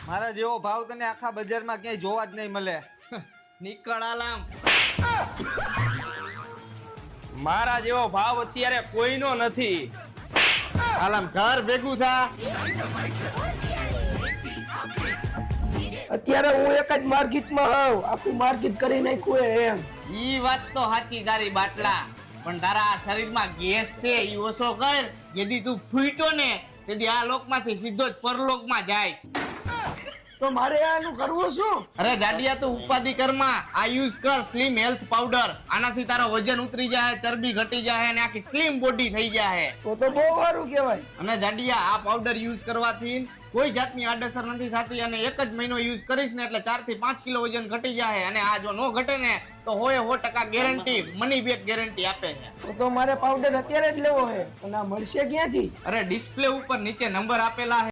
મારા જેવો ભાવ તને આખા બજારમાં ક્યાંય જોવા જ નહીં મળે. નીકળ આલામ. મારા જેવો ભાવ અત્યારે કોઈનો નથી. આલામ ઘર ભેગું થા. અત્યારે હું એક જ માર્કેટમાં હોઉં, આખું માર્કેટ કરી નાખ્યું એમ. ઈ વાત તો સાચી તારી બાટલા, પણ તારા આ શરીરમાં ગેસ છે ઈ ઓછો કર. જેદી તું ફૂટ્યો ને તેથી આ લોકમાંથી સીધો જ પરલોકમાં જાય. તો મારે આનું કરવું શું? અરે જાડિયા તું ઉપાધિ કરમાં આ યુઝ કર સ્લિમ હેલ્થ પાવડર. આનાથી તારો વજન ઉતરી જાય, ચરબી ઘટી જાય અને આખી સ્લિમ બોડી થઈ જાય. તો બહુ સારું કહેવાય. અને જાડિયા આ પાવડર યુઝ કરવાથી કોઈ જાતની આડઅસર નથી થતી અને એક જ મહિનો યુઝ કરીશ ને એટલે 4 થી 5 કિલો વજન ઘટી જાય. અને આ જો નો ઘટે ને તો 100% ગેરંટી, મની બેક ગેરંટી આપે છે. તો મારે પાવડર અત્યારે જ લેવો છે, અને આ મળશે ક્યાંથી? અરે ડિસ્પ્લે ઉપર નીચે નંબર આપેલા છે.